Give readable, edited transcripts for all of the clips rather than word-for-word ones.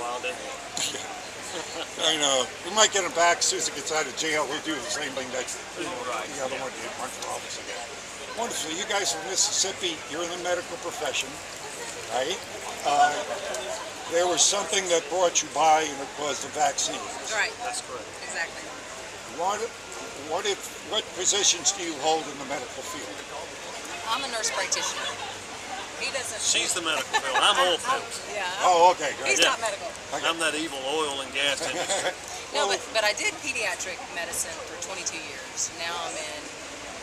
while, didn't he? I know. We might get him back as soon as he gets out of jail. We'll do the same thing next. Right. The other one did run for office again. Wonderful. You guys from Mississippi, you're in the medical profession, right? There was something that brought you by, and it was the vaccines. Right. That's correct. Exactly. What positions do you hold in the medical field? I'm a nurse practitioner. He doesn't. She's the medical field. I'm oil fields. Yeah. Oh, okay, great. He's not medical. Okay. I'm that evil oil and gas industry. No, but I did pediatric medicine for 22 years. Now I'm in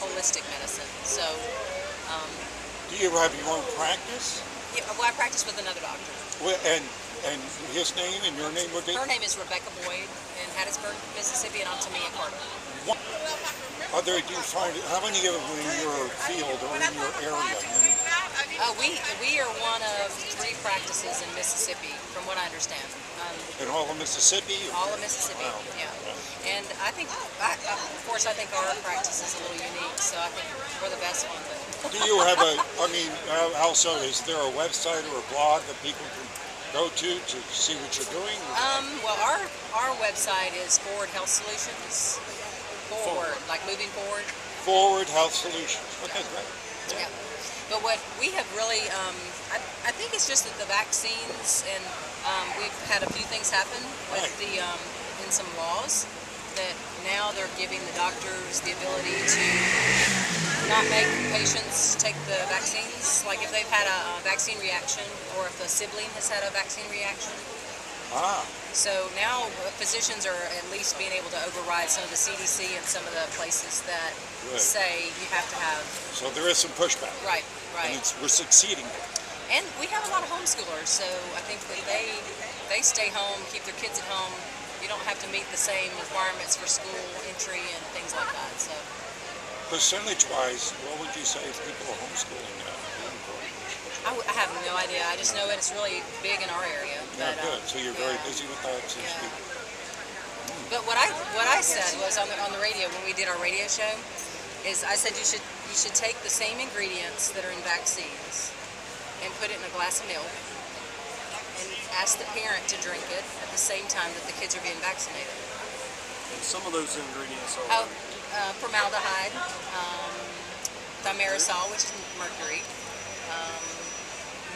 holistic medicine. So, Do you have your own practice? yeah, well, I practice with another doctor. Well, and his name and your name would be? Her name is Rebecca Boyd in Hattiesburg, Mississippi, and I'm Tamia Carter. Do you find how many of them in your field or in your area? We are one of 3 practices in Mississippi, from what I understand. In all of Mississippi? All of Mississippi, Wow. yeah. And I think, of course, I think our practice is a little unique, so I think we're the best one. But Do you have also, is there a website or a blog that people can go to see what you're doing? Well, our website is Forward Health Solutions. Forward, like moving forward. Forward Health Solutions. Okay, great. Yeah. But what we have really, I think it's just that the vaccines, and we've had a few things happen with the in some laws that now they're giving the doctors the ability to not make patients take the vaccines. Like if they've had a vaccine reaction, or if a sibling has had a vaccine reaction. So now physicians are at least being able to override some of the CDC and some of the places that say you have to have. So there is some pushback. Right. And we're succeeding. And we have a lot of homeschoolers, so I think that they stay home, keep their kids at home. You don't have to meet the same requirements for school entry and things like that. So, percentage-wise, what would you say if people are homeschooling now? I have no idea. I just know that it's really big in our area. Yeah, But, good. So you're very busy with that. So yeah. But what I said was on the radio when we did our radio show is I said you should take the same ingredients that are in vaccines and put it in a glass of milk and ask the parent to drink it at the same time that the kids are being vaccinated. And some of those ingredients are formaldehyde, thimerosal, which is mercury.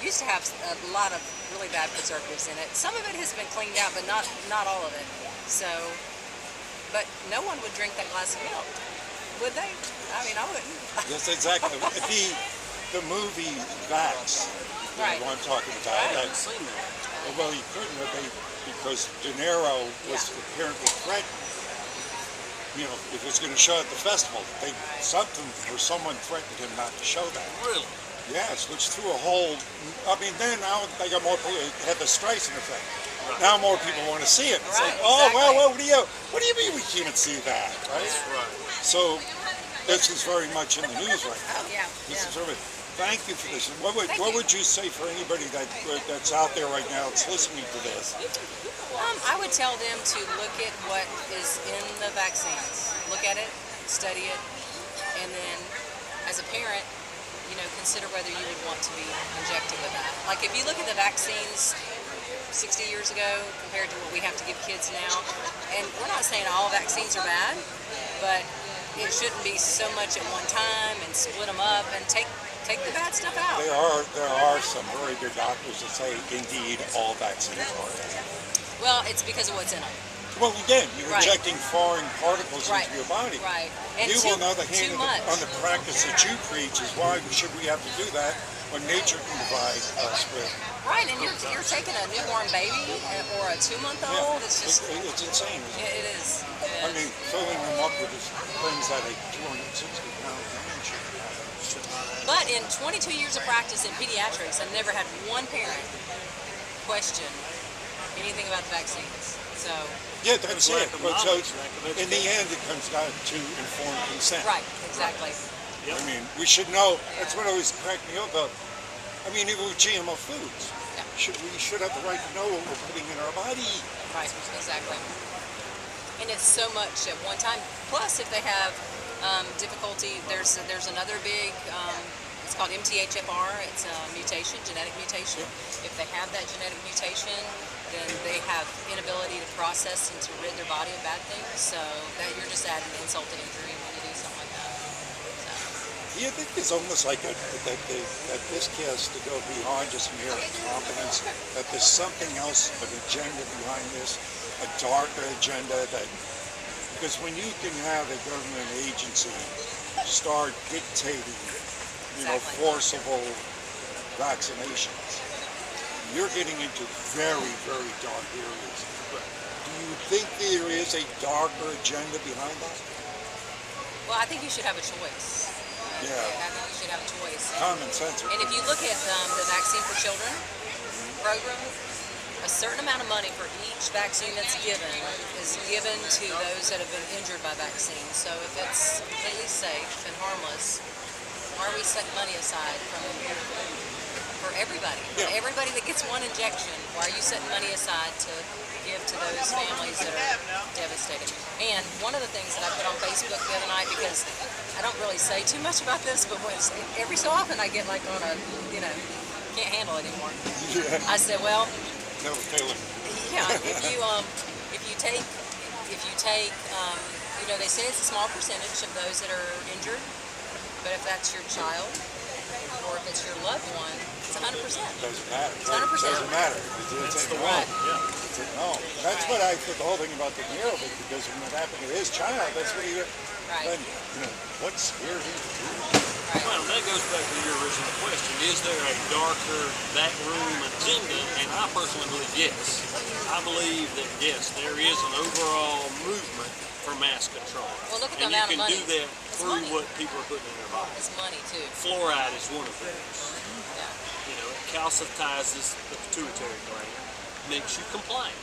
Used to have a lot of really bad preservatives in it. Some of it has been cleaned out, but not all of it. So, but no one would drink that glass of milk, would they? I mean, I wouldn't. Yes, exactly. The movie Vax, Right. what I'm talking about. Right. I haven't seen that. Well, he couldn't have because De Niro was apparently threatened. You know, if it's going to show at the festival, someone threatened him not to show that. Really? Yes, which threw a whole. I mean, then now they got more. It had the Streisand effect. Right. Now more people want to see it. It's like, Right, well, exactly. what do you mean we can't see that, right? That's right. So this is very much in the news right now. Oh, yeah. This is Yeah. very. Thank you for this. What Thank you. would you say for anybody that's out there right now that's listening to this? I would tell them to look at what is in the vaccines. Look at it, study it, and then as a parent, consider whether you would want to be injected with that. Like if you look at the vaccines 60 years ago compared to what we have to give kids now, and we're not saying all vaccines are bad, but it shouldn't be so much at one time and split them up and take the bad stuff out. There are some very good doctors that say indeed all vaccines are bad. Well, it's because of what's in them. Well, again, you're Right. injecting foreign particles Right. into your body. Right. And You, too, on the other hand, too much. on the practice that you preach is why should we have to do that when nature can provide us with. Right, and you're taking a newborn baby or a 2-month-old. It's just it's insane. Isn't it? it is. I mean, filling them up with things that a 260-pound man should have. But in 22 years of practice in pediatrics, I've never had one parent question anything about the vaccines. So Yeah, that's Lack it. of But so, knowledge, lack of in the education. end, it comes down to informed consent. right, exactly. Yep. I mean, we should know. That's what always cracked me up about. I mean, even with GMO foods, Yeah. we should have the right to know what we're putting in our body. Right, exactly. And it's so much at one time. Plus, if they have difficulty, there's another big. It's called MTHFR. It's a mutation, genetic mutation. If they have that genetic mutation, then they have inability to process and to rid their body of bad things. So that you're just adding insult to injury when you do something like that. So. Do you think it's almost like that this has to go beyond just mere incompetence, that there's something else, an agenda behind this, a darker agenda that, because when you can have a government agency start dictating, forcible vaccinations, you're getting into very, very dark areas. Do you think there is a darker agenda behind that? Well, I think you should have a choice. Yeah. I think you should have a choice. Common sense. And if you look at the Vaccine for Children program, a certain amount of money for each vaccine that's given is given to those that have been injured by vaccines. So if it's completely safe and harmless, why are we setting money aside for everybody? Yeah. Everybody that gets one injection, why are you setting money aside to give to those families that are devastated? And one of the things that I put on Facebook the other night, because I don't really say too much about this, but every so often I get like on a, can't handle it anymore. Yeah. I said, well, No failing. yeah, if you take, they say it's a small percentage of those that are injured, but if that's your child or if it's your loved one, it's 100%. Doesn't matter. It's 100%. Doesn't matter. That's the right. one. Yeah. It's a no. That's what I think the whole thing about the Nero thing, because when it happened to his child, that's what he. Right. Then, what scared him to do that? Right. Well, that goes back to your original question. Is there a darker backroom agenda? And I personally believe yes. I believe that yes, there is an overall movement for mass control. Well, look at the and amount you of can money. do that It's through money. what people are putting in their bodies. It's money too. Fluoride is one of those. Yeah. It calcitizes the pituitary gland, makes you compliant.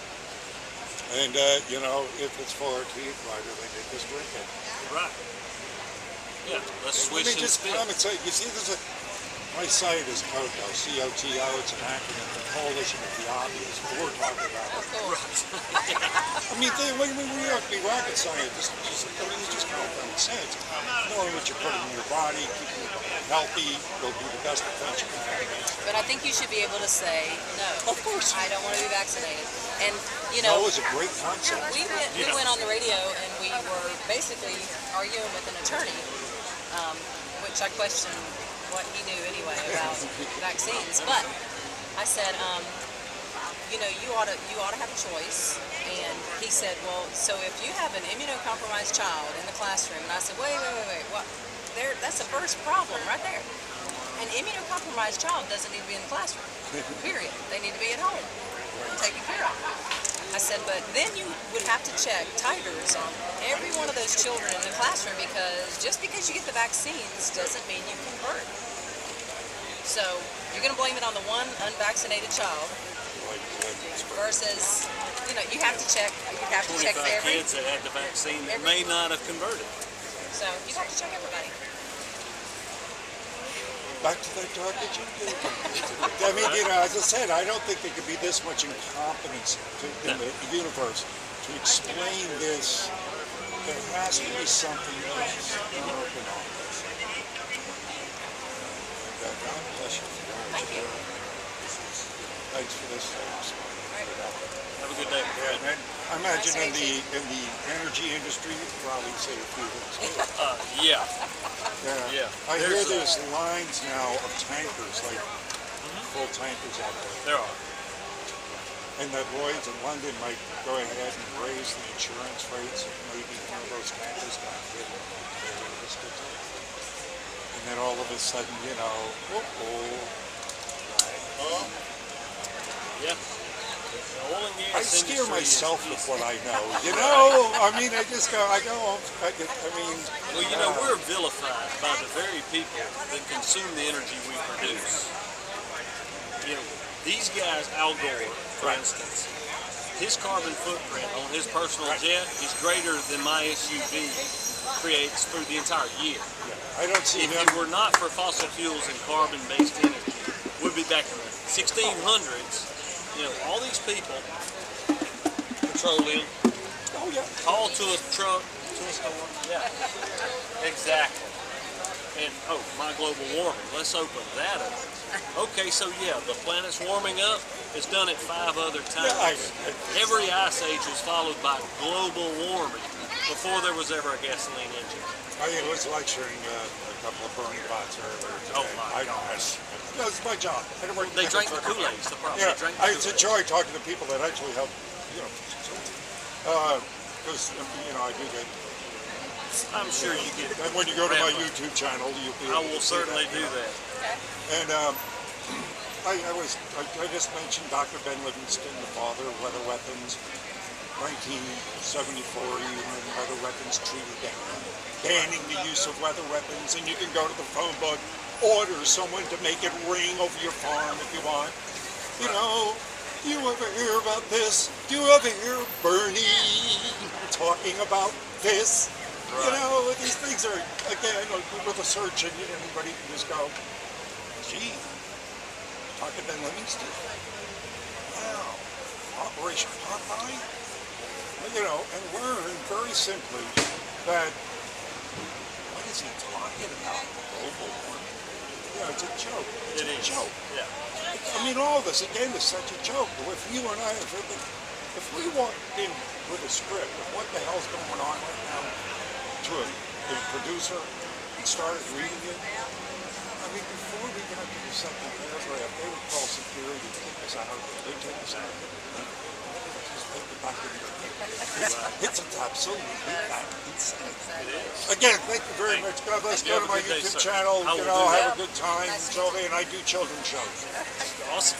And if it's for our teeth, why do they make us drink it? Right. Yeah, let's Let switch me and just spin. comment. So you see, my site is COTO, C-O-T-O. It's an acronym, the Coalition of the Obvious. We're talking about it. Oh, cool. I mean, when we have to be rocket scientists, it's just common sense. Knowing what you're putting in your body, keeping your body healthy, will be the best defense you can have. But I think you should be able to say no. Of course. I don't want to be vaccinated. And No is a great concept. we went on the radio and we were basically arguing with an attorney, which I questioned what he knew anyway about vaccines. But I said, you ought to have a choice. And he said, well, so if you have an immunocompromised child in the classroom, and I said, wait, what? That's the first problem right there. An immunocompromised child doesn't need to be in the classroom. Period. They need to be at home, taken care of. I said, but then you would have to check titers on every one of those children in the classroom, because just because you get the vaccines doesn't mean you convert. So you're going to blame it on the one unvaccinated child versus, you have to check. You have to check 25 every. kids that had the vaccine that may not have converted. So you have to check everybody. Back to that dark agenda. I mean, as I said, I don't think there could be this much incompetence in the universe to explain this. There has to be something else working on this. God bless you. Thank you. Thanks for this. Have a good day. Yeah, and I imagine in the energy industry, you could probably say a few things. Yeah. Yeah. I hear there's lines now of tankers, like full tankers out there. There are. And that Lloyd's in London might go ahead and raise the insurance rates, and maybe one of those tankers got hit and then all of a sudden, Yeah. The oil and gas I scare industry myself is- with what I know. I mean, I mean. Well, we're vilified by the very people that consume the energy we produce. These guys, Al Gore, for instance, his carbon footprint on his personal jet is greater than my SUV creates through the entire year. Yeah, I don't see If him. it were not for fossil fuels and carbon-based energy, we'd be back in the 1600s. All these people, petroleum, Oh yeah. haul to a truck, to a store. Yeah, exactly. And, oh, my global warming, let's open that up. Okay, so yeah, the planet's warming up. It's done it 5 other times. Every ice age was followed by global warming before there was ever a gasoline engine. I was lecturing a couple of burning bots earlier today. Oh my gosh. That's my job. I don't work They drank the Kool-Aid, it's the problem. Yeah, They drank the I Kool-Aid. enjoy talking to people that actually help, you know, because, you know, I do get. I'm sure you get it. And when you go to my Rambo. YouTube channel, you'll be I able will to see certainly that, do you know. that. Okay. And I just mentioned Dr. Ben Livingston, the father of leather weapons, 1974, when leather weapons treated down, banning the use of leather weapons, and you can go to the phone book, order someone to make it ring over your farm if you want. You know, do you ever hear about this? Do you ever hear Bernie talking about this? Right. You know, these things are, again, with a search engine, anybody can just go, gee, Dr. Ben Livingston? Wow, Operation Popeye? You know, and learn very simply that, what is he talking about? Global warming? Yeah, it's a joke. It's a joke. Yeah. I mean, all this, again, is such a joke. If you and I, if we walked in with a script of what the hell's going on right now to a producer and started reading it, I mean, before we got to the second paragraph, they would call security, kick us out, they'd take us out. Just take it back in the It's absolutely that insane. It is. Again, thank you very much. God bless. You Go have to a my good day, YouTube sir. channel. I You will know, do have that. a good time. And I do children's shows. Awesome.